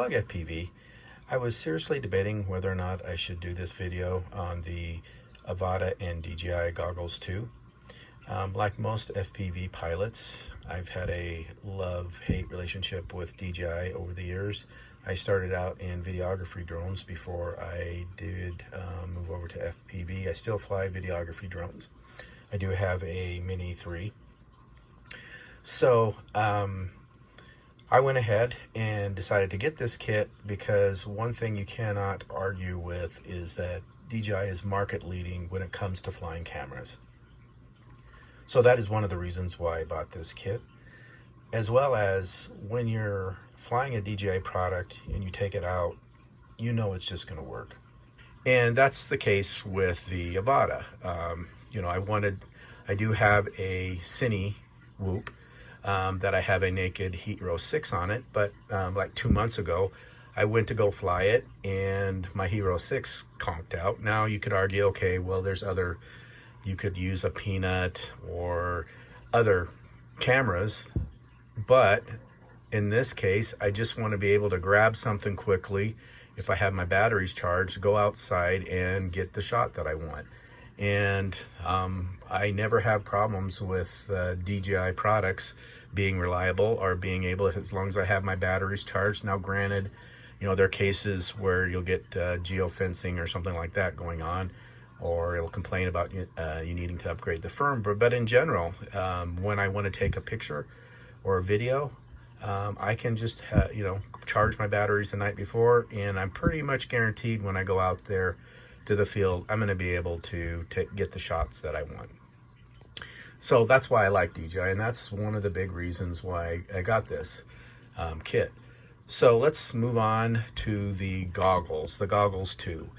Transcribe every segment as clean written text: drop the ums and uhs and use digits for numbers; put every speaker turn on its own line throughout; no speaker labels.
vlog FPV, I was seriously debating whether or not I should do this video on the Avata and DJI goggles too. Like most FPV pilots, I've had a love-hate relationship with DJI over the years. I started out in videography drones before I did move over to FPV. I still fly videography drones. I do have a Mini 3. So I went ahead and decided to get this kit because one thing you cannot argue with is that DJI is market leading when it comes to flying cameras. So that is one of the reasons why I bought this kit, as well as when you're flying a DJI product and you take it out, you know it's just going to work. And that's the case with the Avata. I do have a Cine Whoop that I have a naked Hero 6 on it, but like 2 months ago, I went to go fly it and my Hero 6 conked out. Now you could argue, okay, well, there's other, you could use a Peanut or other cameras, but in this case, I just want to be able to grab something quickly. If I have my batteries charged, go outside and get the shot that I want. And I never have problems with DJI products being reliable or being able, as long as I have my batteries charged. Now granted, there are cases where you'll get geofencing or something like that going on, or it'll complain about you needing to upgrade the firmware. But in general, when I want to take a picture or a video, I can just charge my batteries the night before, and I'm pretty much guaranteed when I go out there to the field, I'm going to be able to get the shots that I want. So that's why I like DJI, and that's one of the big reasons why I got this kit. So let's move on to the goggles too.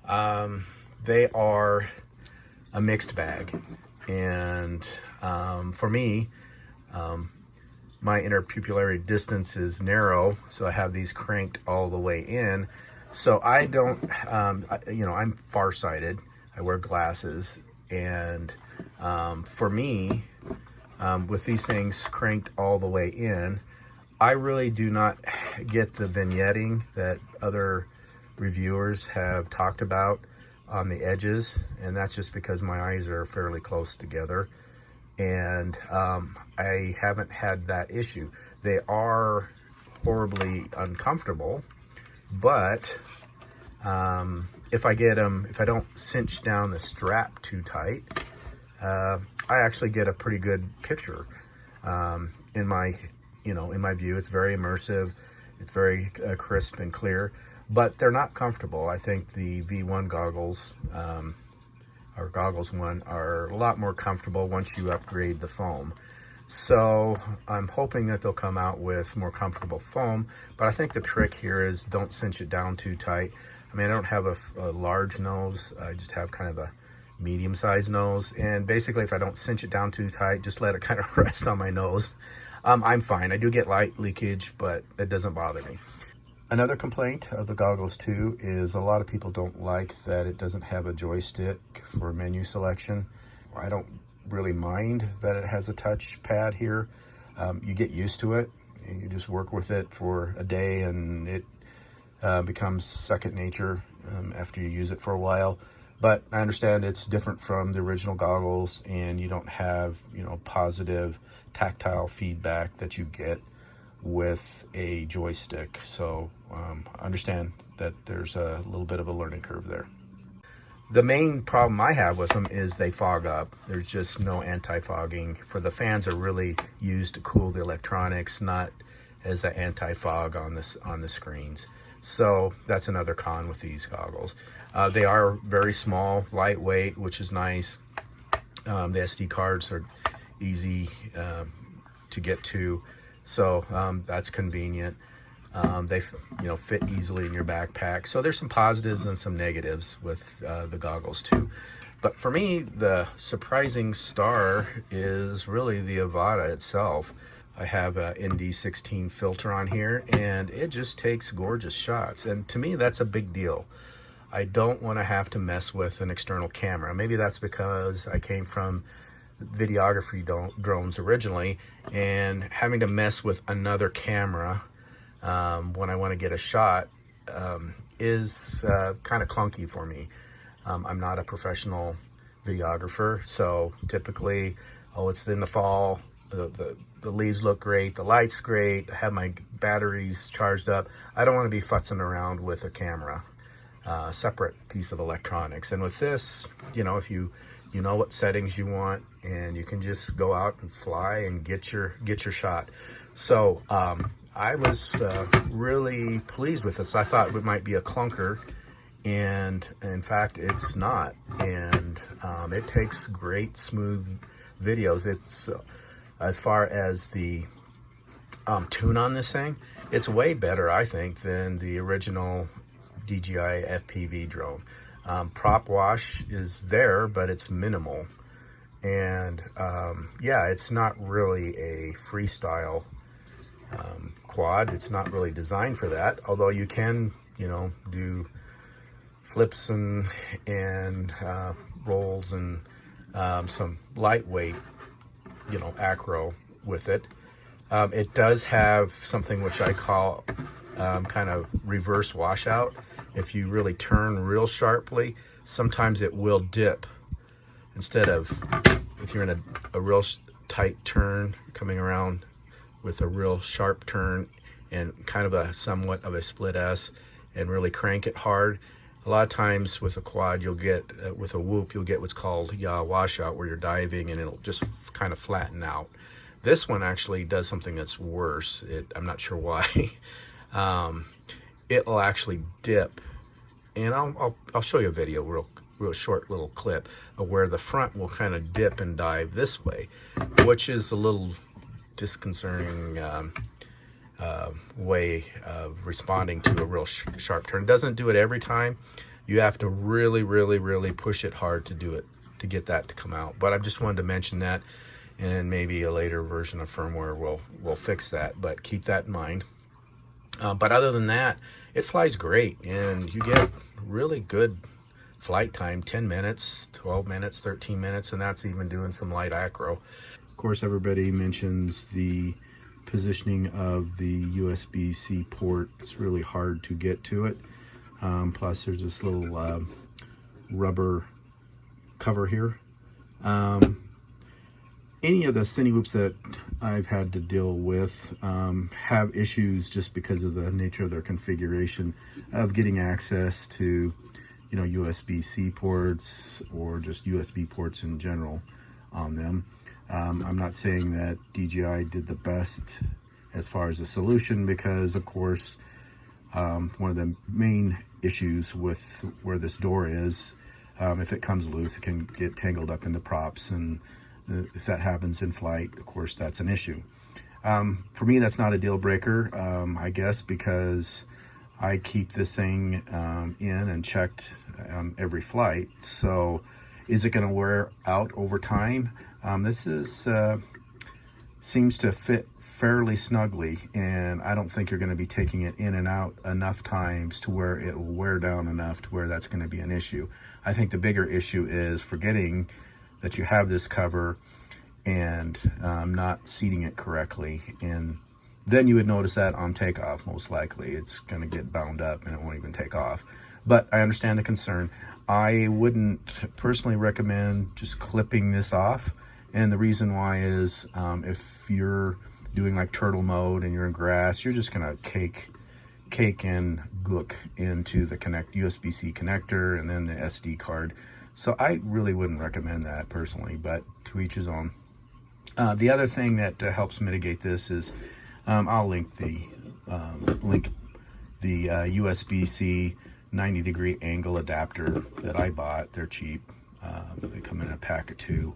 They are a mixed bag, and for me, my interpupillary distance is narrow, so I have these cranked all the way in. So I don't, I'm farsighted. I wear glasses, and for me, with these things cranked all the way in, I really do not get the vignetting that other reviewers have talked about on the edges, and that's just because my eyes are fairly close together, and I haven't had that issue. They are horribly uncomfortable, but if I don't cinch down the strap too tight, I actually get a pretty good picture. In my view, it's very immersive, it's very crisp and clear, but they're not comfortable. I think the V1 goggles, or Goggles 1, are a lot more comfortable once you upgrade the foam. So I'm hoping that they'll come out with more comfortable foam, but I think the trick here is don't cinch it down too tight. I mean, I don't have a large nose, I just have kind of a medium-sized nose, and basically if I don't cinch it down too tight, just let it kind of rest on my nose, I'm fine. I do get light leakage, but it doesn't bother me. Another complaint of the goggles too is a lot of people don't like that it doesn't have a joystick for menu selection. I don't really mind that it has a touch pad here. You get used to it, and you just work with it for a day, and it becomes second nature after you use it for a while. But I understand it's different from the original goggles, and you don't have positive tactile feedback that you get with a joystick. So I understand that there's a little bit of a learning curve there. The main problem I have with them is they fog up. There's just no anti-fogging. For the fans are really used to cool the electronics, not as an anti-fog on the screens. So that's another con with these goggles. They are very small, lightweight, which is nice. The SD cards are easy to get to, so that's convenient. They fit easily in your backpack. So there's some positives and some negatives with the goggles too. But for me, the surprising star is really the Avata itself. I have a ND16 filter on here, and it just takes gorgeous shots. And to me, that's a big deal. I don't want to have to mess with an external camera. Maybe that's because I came from videography drones originally, and having to mess with another camera when I want to get a shot is kind of clunky for me. I'm not a professional videographer, so typically, oh, it's in the fall, the leaves look great, the light's great, I have my batteries charged up. I don't want to be futzing around with a camera, separate piece of electronics. And with this, you know, if you know what settings you want, and you can just go out and fly and get your shot. So I was really pleased with this. I thought it might be a clunker, and in fact it's not. And it takes great smooth videos. It's as far as the tune on this thing, it's way better, I think, than the original DJI FPV drone. Prop wash is there, but it's minimal. And yeah, it's not really a freestyle quad. It's not really designed for that, although you can, you know, do flips and rolls and some lightweight, you know, acro with it. It does have something which I call kind of reverse washout. If you really turn real sharply, sometimes it will dip. Instead of, if you're in a real tight turn, coming around with a real sharp turn and kind of a somewhat of a split S, and really crank it hard, a lot of times with a quad you'll get, with a whoop, you'll get what's called yaw washout, where you're diving and it'll just kind of flatten out. This one actually does something that's worse. I'm not sure why. It'll actually dip, and I'll show you a video, real short little clip of where the front will kind of dip and dive this way, which is a little disconcerting way of responding to a real sharp turn. It doesn't do it every time. You have to really push it hard to do it, to get that to come out. But I just wanted to mention that, and maybe a later version of firmware will fix that, but keep that in mind. But other than that, it flies great, and you get really good flight time, 10 minutes, 12 minutes, 13 minutes, and that's even doing some light acro. Of course, everybody mentions the positioning of the USB-C port. It's really hard to get to it. Plus, there's this little rubber cover here. Any of the cine whoops that I've had to deal with have issues just because of the nature of their configuration of getting access to, you know, USB-C ports or just USB ports in general on them. I'm not saying that DJI did the best as far as the solution, because of course one of the main issues with where this door is, if it comes loose, it can get tangled up in the props, and if that happens in flight, of course, that's an issue. For me, that's not a deal breaker, I guess, because I keep this thing in and checked every flight. So is it going to wear out over time? This seems to fit fairly snugly, and I don't think you're going to be taking it in and out enough times to where it will wear down enough to where that's going to be an issue. I think the bigger issue is forgetting that you have this cover and not seating it correctly, and then you would notice that on takeoff. Most likely it's going to get bound up and it won't even take off. But I understand the concern. I wouldn't personally recommend just clipping this off, and the reason why is if you're doing like turtle mode and you're in grass, you're just gonna cake and gook into the USB-C connector and then the SD card. So I really wouldn't recommend that personally, but to each his own. The other thing that helps mitigate this is I'll link the USB-C 90-degree angle adapter that I bought. They're cheap. They come in a pack of 2,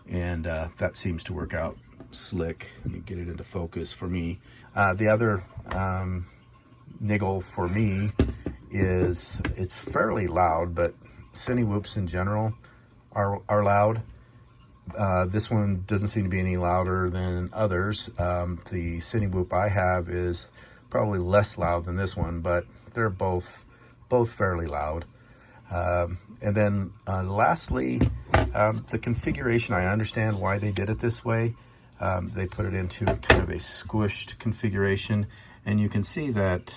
and that seems to work out slick. Let me get it into focus for me. The other niggle for me is it's fairly loud, but cine whoops in general are loud. This one doesn't seem to be any louder than others. The cine whoop I have is probably less loud than this one, but they're both fairly loud. And then lastly, the configuration, I understand why they did it this way. They put it into kind of a squished configuration, And you can see that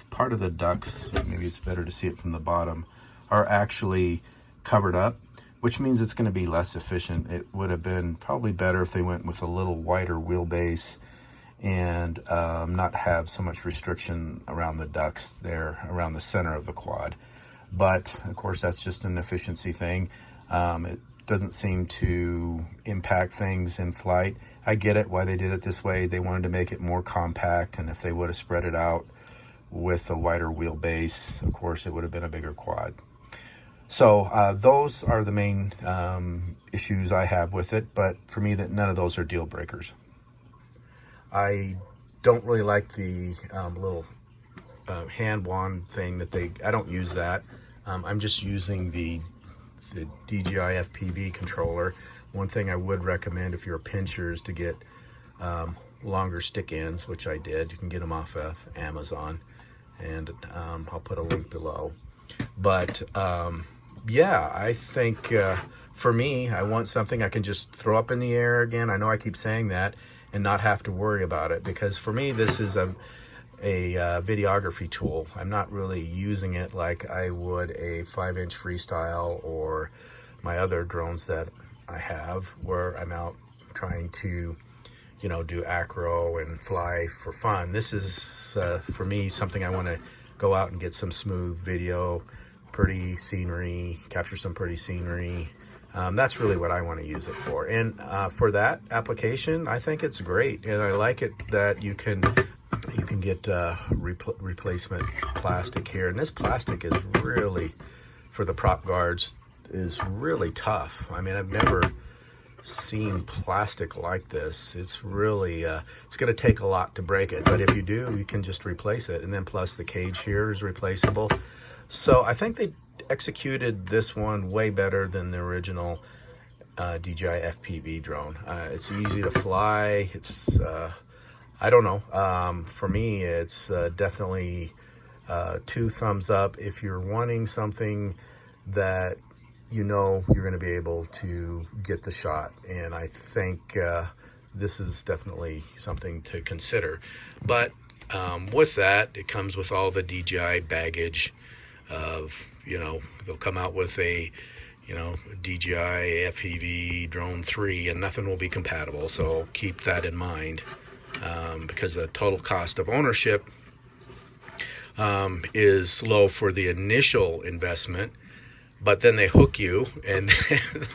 part of the ducts, maybe it's better to see it from the bottom, are actually covered up, which means it's going to be less efficient. It would have been probably better if they went with a little wider wheelbase and not have so much restriction around the ducts there, around the center of the quad. But of course, that's just an efficiency thing. It doesn't seem to impact things in flight. I get it why they did it this way. They wanted to make it more compact, and if they would have spread it out with a wider wheelbase, of course, it would have been a bigger quad. So those are the main issues I have with it, but for me, that none of those are deal breakers. I don't really like the little hand wand thing that I don't use that. I'm just using the DJI FPV controller. One thing I would recommend if you're a pincher is to get longer stick ends, which I did. You can get them off of Amazon, and I'll put a link below. But yeah, I think for me, I want something I can just throw up in the air again. I know I keep saying that and not have to worry about it, because for me, this is a videography tool. I'm not really using it like I would a 5-inch freestyle or my other drones that I have, where I'm out trying to, you know, do acro and fly for fun. This is for me something I want to go out and get some smooth video, pretty scenery, capture some pretty scenery. That's really what I want to use it for. And for that application, I think it's great. And I like it that you can get replacement plastic here. And this plastic is really, for the prop guards, is really tough. I mean, I've never seen plastic like this. It's really, it's going to take a lot to break it. But if you do, you can just replace it. And then plus the cage here is replaceable. So I think they executed this one way better than the original DJI FPV drone. It's easy to fly. It's, I don't know. For me, it's definitely 2 thumbs up. If you're wanting something that you know you're going to be able to get the shot. And I think this is definitely something to consider. But with that, it comes with all the DJI baggage of, you know, they'll come out with a, you know, DJI FPV drone 3 and nothing will be compatible. So keep that in mind, because the total cost of ownership is low for the initial investment, but then they hook you, and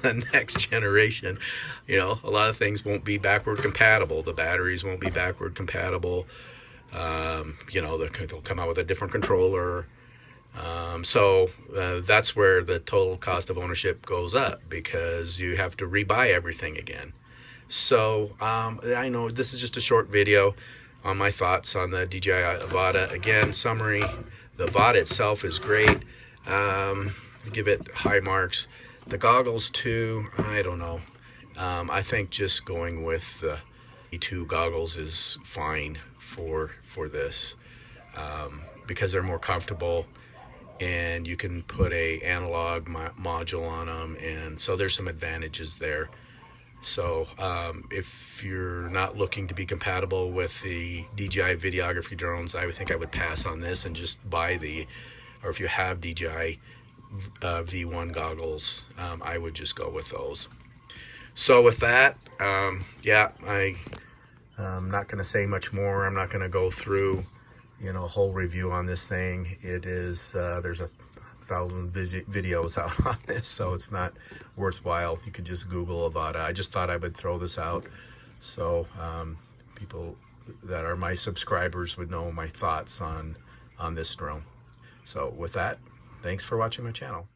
the next generation, you know, a lot of things won't be backward compatible. The batteries won't be backward compatible. You know, they'll come out with a different controller. So that's where the total cost of ownership goes up, because you have to rebuy everything again. So I know this is just a short video on my thoughts on the DJI Avata. Again, summary, the Avata itself is great. Give it high marks. The goggles too, I don't know. I think just going with the E2 goggles is fine for this, because they're more comfortable, and you can put a analog module on them, and so there's some advantages there. So if you're not looking to be compatible with the DJI videography drones, I would think I would pass on this and just buy or if you have DJI V1 goggles, I would just go with those. So with that, yeah, I'm not going to say much more. I'm not going to go through, you know, a whole review on this thing. It is, there's 1,000 videos out on this, so it's not worthwhile. You could just Google Avata. I just thought I would throw this out so people that are my subscribers would know my thoughts on this drone. So with that, thanks for watching my channel.